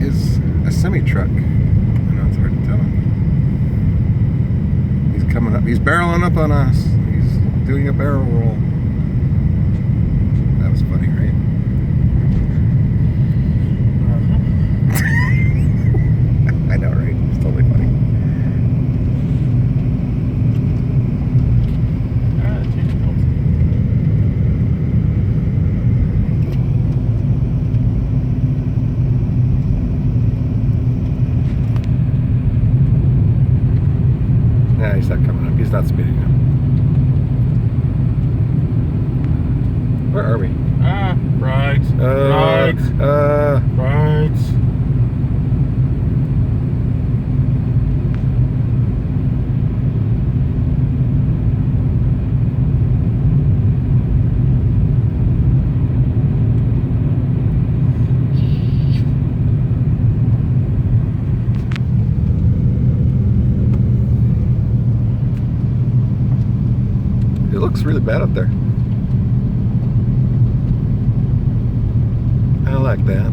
is a semi-truck. I know it's hard to tell. He's coming up. He's barreling up on us. He's doing a barrel roll. That was funny, right? I know, right? It's totally funny. Yeah, he's not coming up. He's not speeding up. Where are we? Right. Right. It looks really bad up there. I like that.